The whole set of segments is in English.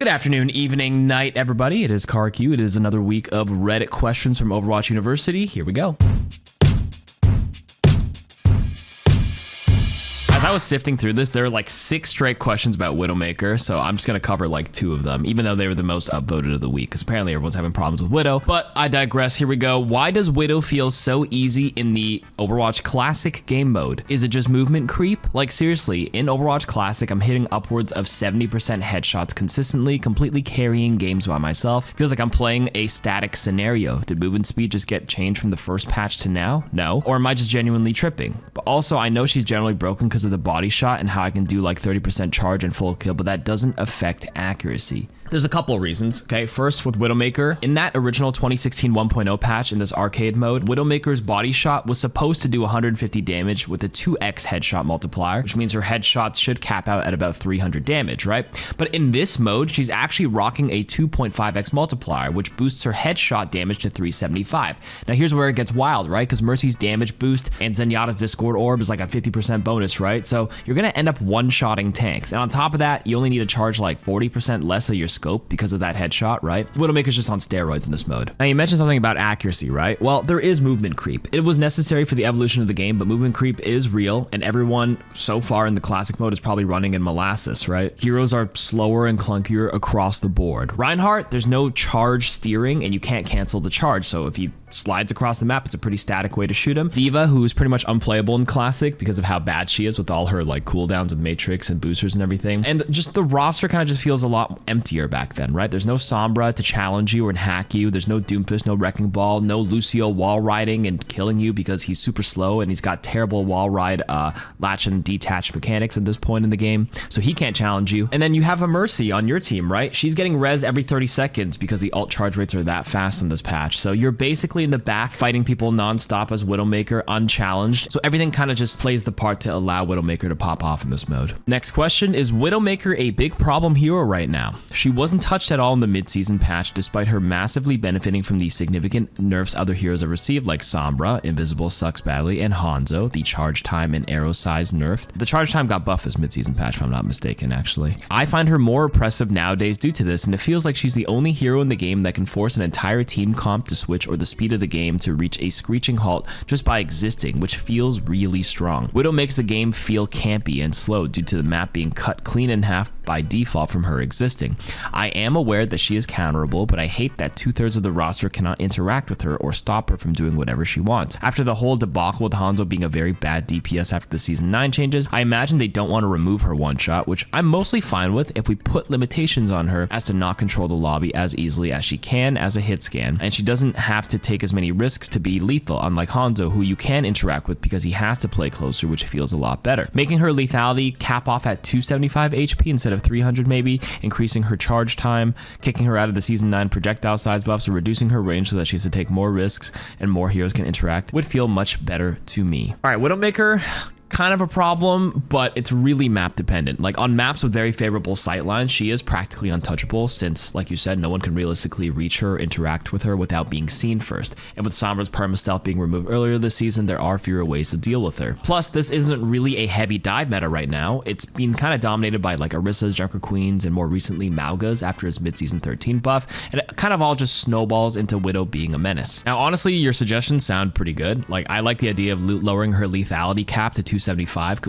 Good afternoon, evening, night, everybody. It is KarQ. It is another week of Reddit questions from Overwatch University. Here we go. As I was sifting through this, there are like 6 straight questions about Widowmaker, so I'm just going to cover like 2 of them, even though they were the most upvoted of the week, because apparently everyone's having problems with Widow. But I digress. Here we go. Why does Widow feel so easy in the Overwatch Classic game mode? Is it just movement creep? Like seriously, in Overwatch Classic, I'm hitting upwards of 70% headshots consistently, completely carrying games by myself. Feels like I'm playing a static scenario. Did movement speed just get changed from the first patch to now? No. Or am I just genuinely tripping? But also, I know she's generally broken because of the body shot and how I can do like 30% charge and full kill, but that doesn't affect accuracy. There's a couple of reasons, okay? First, with Widowmaker, in that original 2016 1.0 patch in this arcade mode, Widowmaker's body shot was supposed to do 150 damage with a 2x headshot multiplier, which means her headshots should cap out at about 300 damage, right? But in this mode, she's actually rocking a 2.5x multiplier, which boosts her headshot damage to 375. Now here's where it gets wild, right? Because Mercy's damage boost and Zenyatta's Discord Orb is like a 50% bonus, right? So you're gonna end up one-shotting tanks. And on top of that, you only need to charge like 40% less of your scope because of that headshot, right? Widowmaker's just on steroids in this mode. Now you mentioned something about accuracy, right? Well, there is movement creep. It was necessary for the evolution of the game, but movement creep is real, and everyone so far in the classic mode is probably running in molasses, right? Heroes are slower and clunkier across the board. Reinhardt, there's no charge steering and you can't cancel the charge, so if he slides across the map, it's a pretty static way to shoot him. Diva, who's pretty much unplayable in Classic because of how bad she is with all her like cooldowns of Matrix and boosters and everything. And just the roster kind of just feels a lot emptier back then, right? There's no Sombra to challenge you and hack you. There's no Doomfist, no Wrecking Ball, no Lucio wall riding and killing you because he's super slow and he's got terrible wall ride latch and detach mechanics at this point in the game, so he can't challenge you. And then you have a Mercy on your team, right? She's getting res every 30 seconds because the ult charge rates are that fast in this patch. So you're basically in the back fighting people non-stop as Widowmaker unchallenged. So everything kind of just plays the part to allow Widowmaker to pop off in this mode. Next question, is Widowmaker a big problem hero right now? She wasn't touched at all in the mid-season patch despite her massively benefiting from the significant nerfs other heroes have received like Sombra, Invisible sucks badly, and Hanzo, the charge time and arrow size nerfed. The charge time got buffed this mid-season patch if I'm not mistaken actually. I find her more oppressive nowadays due to this, and it feels like she's the only hero in the game that can force an entire team comp to switch or the speed of the game to reach a screeching halt just by existing, which feels really strong. Widow makes the game feel campy and slow due to the map being cut clean in half by default from her existing. I am aware that she is counterable, but I hate that 2/3 of the roster cannot interact with her or stop her from doing whatever she wants. After the whole debacle with Hanzo being a very bad DPS after the Season 9 changes, I imagine they don't want to remove her one-shot, which I'm mostly fine with if we put limitations on her as to not control the lobby as easily as she can as a hit scan, and she doesn't have to take as many risks to be lethal, unlike Hanzo, who you can interact with because he has to play closer, which feels a lot better. Making her lethality cap off at 275 HP instead of 300 maybe, increasing her charge time, kicking her out of the Season 9 projectile size buffs, or reducing her range so that she has to take more risks and more heroes can interact would feel much better to me. All right, Widowmaker, kind of a problem, but it's really map dependent. Like on maps with very favorable sightlines, she is practically untouchable since, like you said, no one can realistically reach her or interact with her without being seen first. And with Sombra's perma-stealth being removed earlier this season, there are fewer ways to deal with her. Plus, this isn't really a heavy dive meta right now. It's been kind of dominated by like Orissa's, Junker Queens, and more recently Mauga's after his mid-season 13 buff, and it kind of all just snowballs into Widow being a menace. Now, honestly, your suggestions sound pretty good. Like, I like the idea of lowering her lethality cap to 275,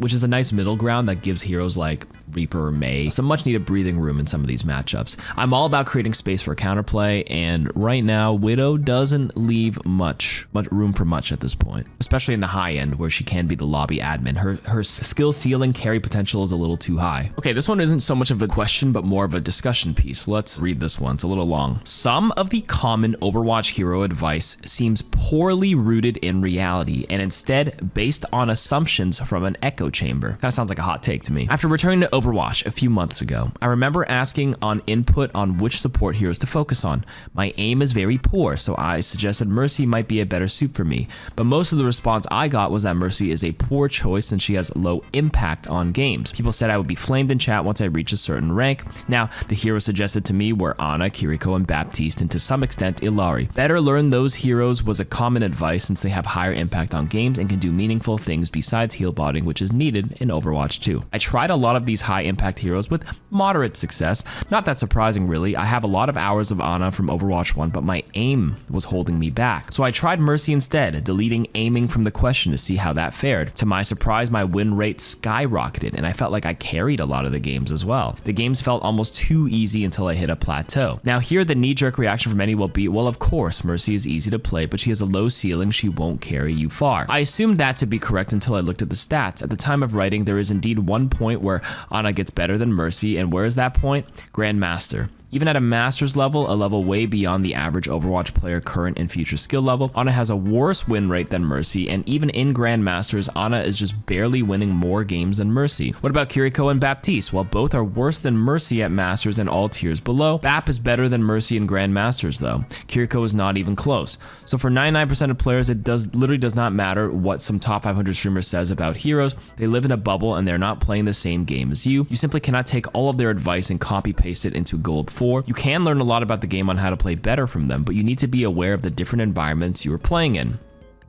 which is a nice middle ground that gives heroes like Reaper or Mei some much needed breathing room in some of these matchups. I'm all about creating space for counterplay, and right now Widow doesn't leave much room for much at this point, especially in the high end where she can be the lobby admin. Her skill ceiling carry potential is a little too high. Okay, this one isn't so much of a question but more of a discussion piece. Let's read this one. It's a little long. Some of the common Overwatch hero advice seems poorly rooted in reality and instead based on assumptions from an echo chamber. Kind of sounds like a hot take to me. After returning to Overwatch a few months ago, I remember asking on input on which support heroes to focus on. My aim is very poor, so I suggested Mercy might be a better suit for me, but most of the response I got was that Mercy is a poor choice since she has low impact on games. People said I would be flamed in chat once I reach a certain rank. Now, the heroes suggested to me were Ana, Kiriko, and Baptiste, and to some extent Illari. Better learn those heroes was a common advice since they have higher impact on games and can do meaningful things besides heal botting, which is needed in Overwatch 2. I tried a lot of these high impact heroes with moderate success. Not that surprising really. I have a lot of hours of Ana from Overwatch 1, but my aim was holding me back. So I tried Mercy instead, deleting aiming from the question to see how that fared. To my surprise, my win rate skyrocketed, and I felt like I carried a lot of the games as well. The games felt almost too easy until I hit a plateau. Now here, the knee-jerk reaction from many will be, well, of course, Mercy is easy to play, but she has a low ceiling, she won't carry you far. I assumed that to be correct until I looked at the stats. At the time of writing, there is indeed one point where Ana gets better than Mercy, and where is that point? Grandmaster. Even at a master's level, a level way beyond the average Overwatch player current and future skill level, Ana has a worse win rate than Mercy, and even in Grandmasters, Ana is just barely winning more games than Mercy. What about KarQ and Baptiste? Well, both are worse than Mercy at Masters and all tiers below. Bap is better than Mercy in Grandmasters though. KarQ is not even close. So for 99% of players, it literally does not matter what some top 500 streamer says about heroes. They live in a bubble and they're not playing the same game as you. You simply cannot take all of their advice and copy paste it into Gold 4. You can learn a lot about the game on how to play better from them, but you need to be aware of the different environments you are playing in.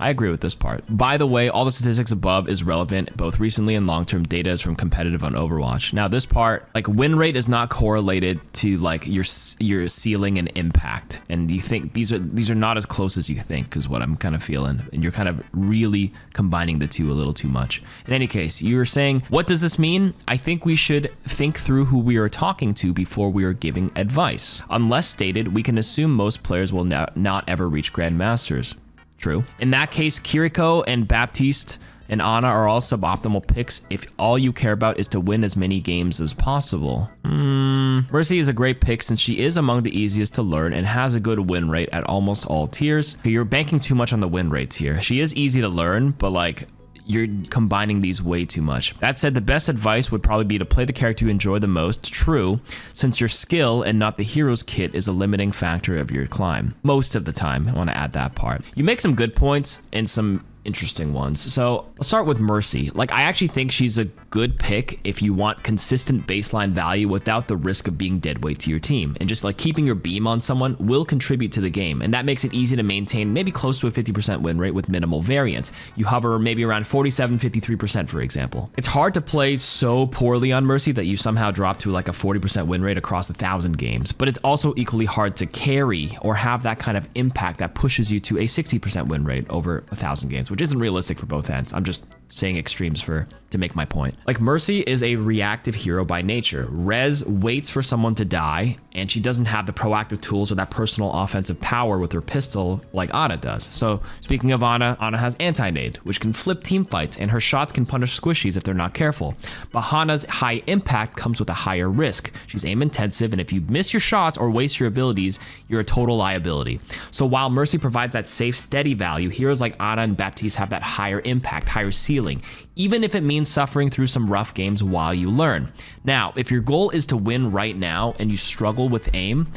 I agree with this part. By the way, all the statistics above is relevant. Both recently and long-term data is from competitive on Overwatch. Now this part, like win rate is not correlated to like your ceiling and impact. And you think these are not as close as you think is what I'm kind of feeling. And you're kind of really combining the two a little too much. In any case, you were saying, what does this mean? I think we should think through who we are talking to before we are giving advice. Unless stated, we can assume most players will not ever reach Grandmasters. True. In that case, KarQ and Baptiste and Ana are all suboptimal picks if all you care about is to win as many games as possible. Mercy is a great pick since she is among the easiest to learn and has a good win rate at almost all tiers. You're banking too much on the win rates here. She is easy to learn, but like, you're combining these way too much. That said, the best advice would probably be to play the character you enjoy the most. True, since your skill and not the hero's kit is a limiting factor of your climb. Most of the time, I want to add that part. You make some good points and some interesting ones. So let's start with Mercy. Like, I actually think she's a good pick if you want consistent baseline value without the risk of being dead weight to your team. And just like keeping your beam on someone will contribute to the game. And that makes it easy to maintain maybe close to a 50% win rate with minimal variance. You hover maybe around 47, 53%, for example. It's hard to play so poorly on Mercy that you somehow drop to like a 40% win rate across 1,000 games. But it's also equally hard to carry or have that kind of impact that pushes you to a 60% win rate over 1,000 games, which isn't realistic for both ends. I'm just saying extremes to make my point. Like, Mercy is a reactive hero by nature. Rez waits for someone to die, and she doesn't have the proactive tools or that personal offensive power with her pistol like Ana does. So speaking of Ana has anti-nade, which can flip team fights, and her shots can punish squishies if they're not careful. But Hana's high impact comes with a higher risk. She's aim intensive, and if you miss your shots or waste your abilities, you're a total liability. So while Mercy provides that safe, steady value, heroes like Ana and Baptiste have that higher impact, higher ceiling, even if it means suffering through some rough games while you learn. Now, if your goal is to win right now and you struggle with aim,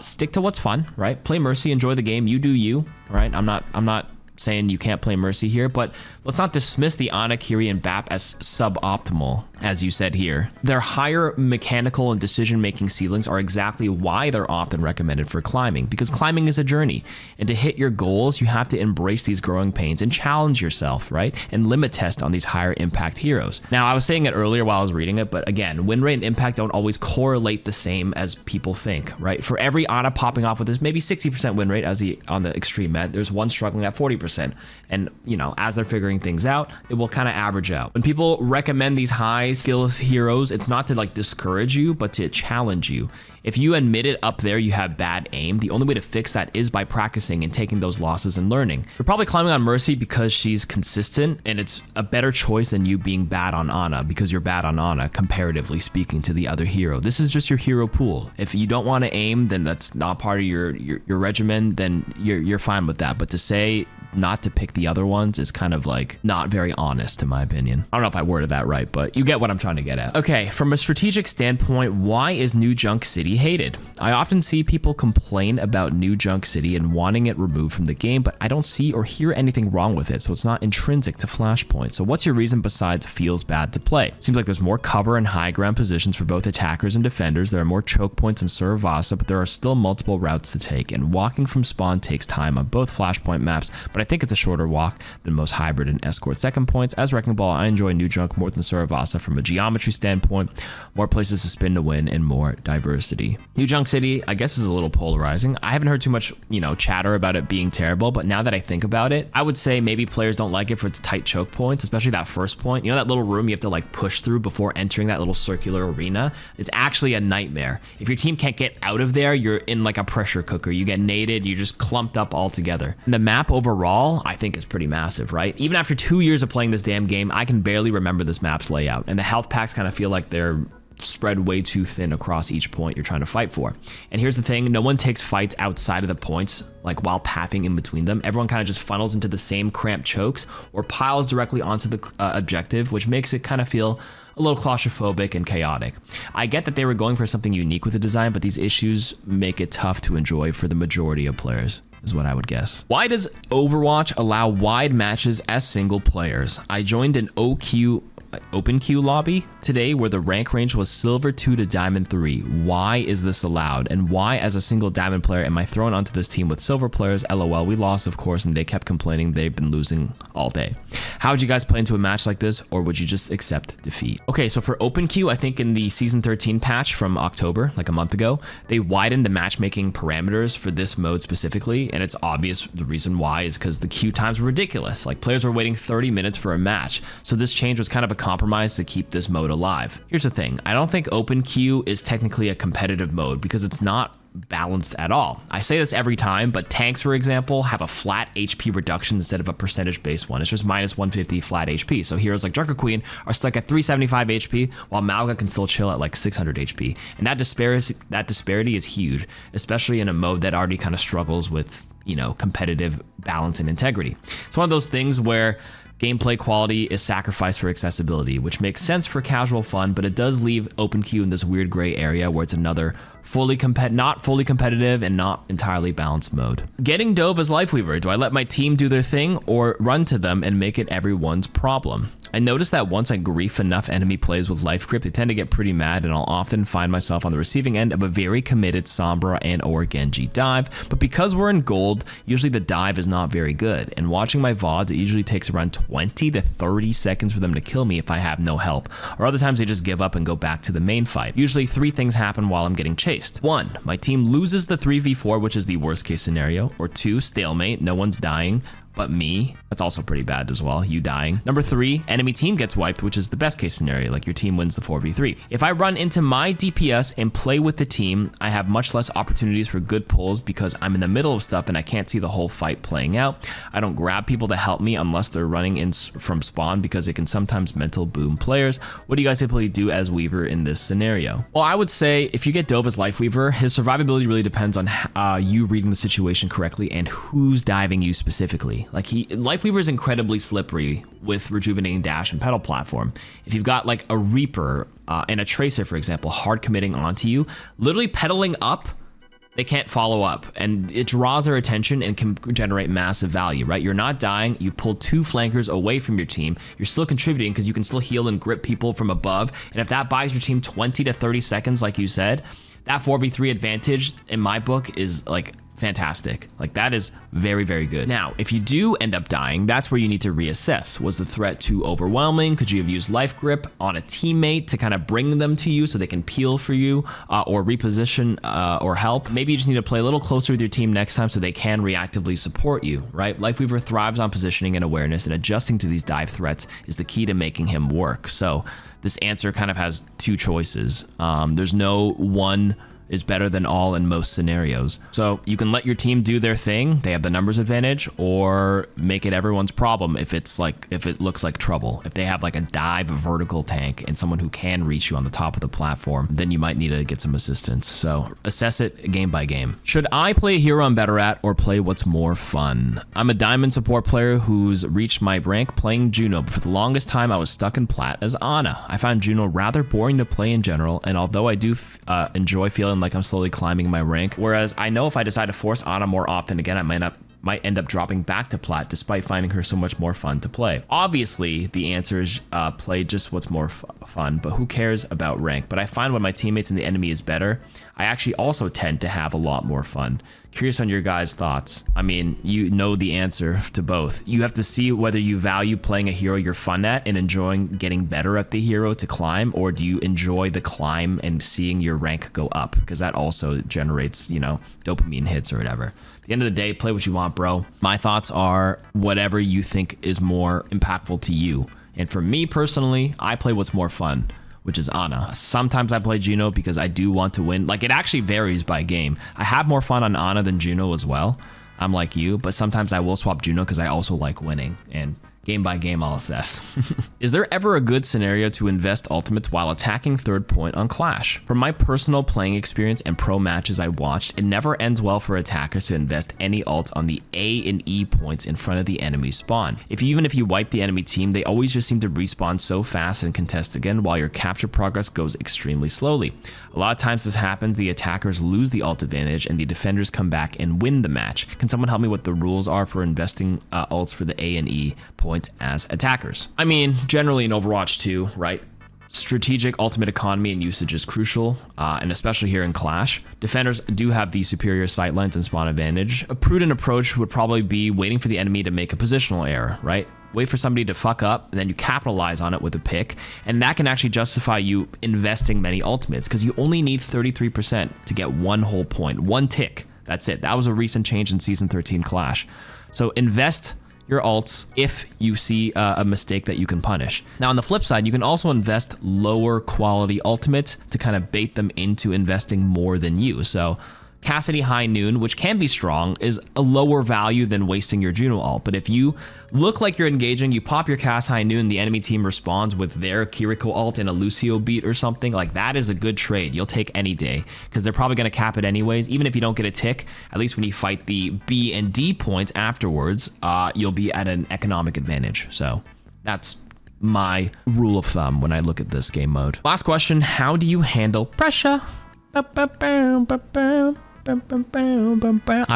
stick to what's fun, right? Play Mercy, enjoy the game, you do you, right? I'm not saying you can't play Mercy here, but let's not dismiss the Ana, Kiri, and Bap as suboptimal, as you said here. Their higher mechanical and decision-making ceilings are exactly why they're often recommended for climbing, because climbing is a journey, and to hit your goals, you have to embrace these growing pains and challenge yourself, right? And limit test on these higher impact heroes. Now, I was saying it earlier while I was reading it, but again, win rate and impact don't always correlate the same as people think, right? For every Ana popping off with this maybe 60% win rate on the extreme med, there's one struggling at 40%. And, you know, as they're figuring things out, it will kind of average out. When people recommend these high skills heroes, it's not to like discourage you, but to challenge you. If you admit it up there you have bad aim, the only way to fix that is by practicing and taking those losses and learning. You're probably climbing on Mercy because she's consistent, and it's a better choice than you being bad on Ana because you're bad on Ana, comparatively speaking to the other hero. This is just your hero pool. If you don't want to aim, then that's not part of your regimen, then you're fine with that. But to say not to pick the other ones is kind of like not very honest in my opinion. I don't know if I worded that right, but you get what I'm trying to get at. Okay, from a strategic standpoint, why is New Junk City be hated. I often see people complain about New Junk City and wanting it removed from the game, but I don't see or hear anything wrong with it, so it's not intrinsic to Flashpoint. So what's your reason besides feels bad to play? Seems like there's more cover and high ground positions for both attackers and defenders. There are more choke points in Suravasa, but there are still multiple routes to take, and walking from spawn takes time on both Flashpoint maps, but I think it's a shorter walk than most hybrid and escort second points. As Wrecking Ball, I enjoy New Junk more than Suravasa from a geometry standpoint, more places to spin to win, and more diversity. New Junk City, I guess, is a little polarizing. I haven't heard too much, chatter about it being terrible, but now that I think about it, I would say maybe players don't like it for its tight choke points, especially that first point. That little room you have to like push through before entering that little circular arena. It's actually a nightmare. If your team can't get out of there, you're in like a pressure cooker. You get naded, you're just clumped up all together. And the map overall, I think, is pretty massive, right? Even after 2 years of playing this damn game, I can barely remember this map's layout, and the health packs kind of feel like they're spread way too thin across each point you're trying to fight for. And here's the thing, no one takes fights outside of the points, like while pathing in between them. Everyone kind of just funnels into the same cramped chokes or piles directly onto the objective, which makes it kind of feel a little claustrophobic and chaotic. I get that they were going for something unique with the design, but these issues make it tough to enjoy for the majority of players, is what I would guess. Why does Overwatch allow wide matches as single players? I joined an open queue lobby today where the rank range was silver 2 to diamond 3. Why is this allowed? And why, as a single diamond player, am I thrown onto this team with silver players? LOL, we lost, of course, and they kept complaining they've been losing all day. How would you guys play into a match like this, or would you just accept defeat? Okay, so for open queue, I think in the season 13 patch from October, like a month ago, they widened the matchmaking parameters for this mode specifically, and it's obvious the reason why is because the queue times were ridiculous. Like, players were waiting 30 minutes for a match, so this change was kind of a compromise to keep this mode alive. Here's the thing, I don't think open queue is technically a competitive mode because it's not balanced at all. I say this every time, but tanks, for example, have a flat HP reduction instead of a percentage based one. It's just minus 150 flat HP. So heroes like Junker Queen are stuck at 375 HP, while Malga can still chill at like 600 HP. And that disparity is huge, especially in a mode that already kind of struggles with, competitive balance and integrity. It's one of those things where gameplay quality is sacrificed for accessibility, which makes sense for casual fun, but it does leave open queue in this weird gray area where it's another not fully competitive and not entirely balanced mode. Getting Dove as Lifeweaver. Do I let my team do their thing or run to them and make it everyone's problem? I noticed that once I grief enough enemy plays with life grip, they tend to get pretty mad, and I'll often find myself on the receiving end of a very committed Sombra and or Genji dive, but because we're in gold, usually the dive is not very good, and watching my VODs, it usually takes around 20 to 30 seconds for them to kill me if I have no help, or other times they just give up and go back to the main fight. Usually 3 things happen while I'm getting chased. 1, my team loses the 3v4, which is the worst case scenario, or 2, stalemate, no one's dying but me. That's also pretty bad as well, you dying. Number 3, enemy team gets wiped, which is the best case scenario, like your team wins the 4v3. If I run into my DPS and play with the team, I have much less opportunities for good pulls because I'm in the middle of stuff and I can't see the whole fight playing out. I don't grab people to help me unless they're running in from spawn because it can sometimes mental boom players. What do you guys typically do as Weaver in this scenario? Well, I would say if you get Dove as Lifeweaver, his survivability really depends on you reading the situation correctly and who's diving you specifically. Like, Lifeweaver is incredibly slippery with rejuvenating dash and pedal platform. If you've got like a Reaper and a Tracer, for example, hard committing onto you, literally pedaling up, they can't follow up, and it draws their attention and can generate massive value, right? You're not dying, you pull 2 flankers away from your team, you're still contributing because you can still heal and grip people from above, and if that buys your team 20 to 30 seconds, like you said, that 4v3 advantage in my book is like fantastic. Like, that is very, very good. Now, if you do end up dying, that's where you need to reassess. Was the threat too overwhelming? Could you have used life grip on a teammate to kind of bring them to you so they can peel for you or reposition or help? Maybe you just need to play a little closer with your team next time so they can reactively support you, right? Lifeweaver thrives on positioning and awareness, and adjusting to these dive threats is the key to making him work. So this answer kind of has 2 choices. There's no one is better than all in most scenarios. So you can let your team do their thing, they have the numbers advantage, or make it everyone's problem if it looks like trouble. If they have like a dive vertical tank and someone who can reach you on the top of the platform, then you might need to get some assistance. So assess it game by game. Should I play a hero I'm better at or play what's more fun? I'm a diamond support player who's reached my rank playing Juno, but for the longest time I was stuck in plat as Ana. I found Juno rather boring to play in general, and although I do enjoy feeling like I'm slowly climbing my rank. Whereas I know if I decide to force Ana more often again, I might end up dropping back to plat despite finding her so much more fun to play. Obviously, the answer is play just what's more fun, but who cares about rank? But I find when my teammates and the enemy is better, I actually also tend to have a lot more fun. Curious on your guys' thoughts. I mean, you know the answer to both. You have to see whether you value playing a hero you're fun at and enjoying getting better at the hero to climb, or do you enjoy the climb and seeing your rank go up? Because that also generates, you know, dopamine hits or whatever. At the end of the day, play what you want, bro. My thoughts are whatever you think is more impactful to you. And for me personally, I play what's more fun, which is Ana. Sometimes I play Juno because I do want to win. Like, it actually varies by game. I have more fun on Ana than Juno as well. I'm like you, but sometimes I will swap Juno because I also like winning. And game by game, I'll assess. Is there ever a good scenario to invest ultimates while attacking third point on Clash? From my personal playing experience and pro matches I watched, it never ends well for attackers to invest any ults on the A and E points in front of the enemy spawn. Even if you wipe the enemy team, they always just seem to respawn so fast and contest again, while your capture progress goes extremely slowly. A lot of times this happens, the attackers lose the ult advantage and the defenders come back and win the match. Can someone help me what the rules are for investing ults for the A and E points as attackers? I mean, generally in Overwatch 2, right? Strategic ultimate economy and usage is crucial, and especially here in Clash. Defenders do have the superior sightlines and spawn advantage. A prudent approach would probably be waiting for the enemy to make a positional error, right? Wait for somebody to fuck up, and then you capitalize on it with a pick, and that can actually justify you investing many ultimates, because you only need 33% to get one whole point, one tick. That's it. That was a recent change in Season 13 Clash. So invest your ults if you see a mistake that you can punish. Now on the flip side, you can also invest lower quality ultimates to kind of bait them into investing more than you. So Cassidy High Noon, which can be strong, is a lower value than wasting your Juno ult. But if you look like you're engaging, you pop your Cass High Noon, the enemy team responds with their Kiriko ult and a Lucio beat or something, like that is a good trade. You'll take any day because they're probably going to cap it anyways. Even if you don't get a tick, at least when you fight the B and D points afterwards, you'll be at an economic advantage. So that's my rule of thumb when I look at this game mode. Last question, how do you handle pressure? I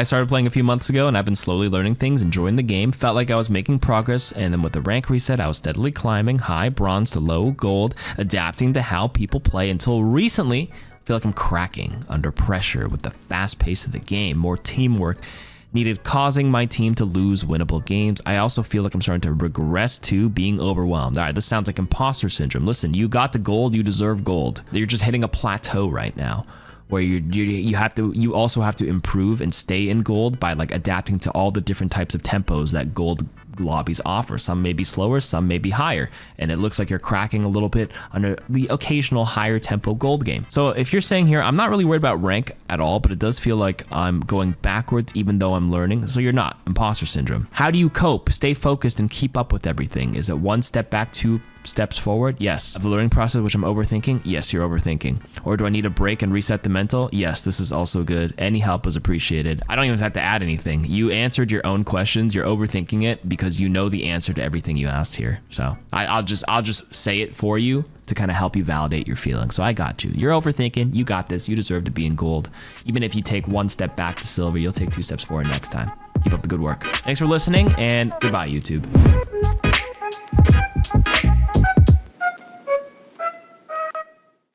started playing a few months ago and I've been slowly learning things, enjoying the game, felt like I was making progress, and then with the rank reset I was steadily climbing high bronze to low gold, adapting to how people play until recently I feel like I'm cracking under pressure with the fast pace of the game, more teamwork needed causing my team to lose winnable games. I also feel like I'm starting to regress to being overwhelmed. All right, this sounds like imposter syndrome. Listen, you got the gold, you deserve gold. You're just hitting a plateau right now, where you also have to improve and stay in gold by like adapting to all the different types of tempos that gold lobbies offer. Some may be slower, some may be higher, and it looks like you're cracking a little bit under the occasional higher tempo gold game. So if you're saying here, I'm not really worried about rank at all, but it does feel like I'm going backwards even though I'm learning. So you're not. Imposter syndrome. How do you cope, stay focused, and keep up with everything? Is it one step back, two steps forward? Yes. Of the learning process, which I'm overthinking? Yes, you're overthinking. Or do I need a break and reset the mental? Yes, this is also good. Any help is appreciated. I don't even have to add anything. You answered your own questions. You're overthinking it because you know the answer to everything you asked here. So I'll just say it for you to kind of help you validate your feelings. So I got you. You're overthinking. You got this. You deserve to be in gold. Even if you take one step back to silver, you'll take 2 steps forward next time. Keep up the good work. Thanks for listening, and goodbye, YouTube.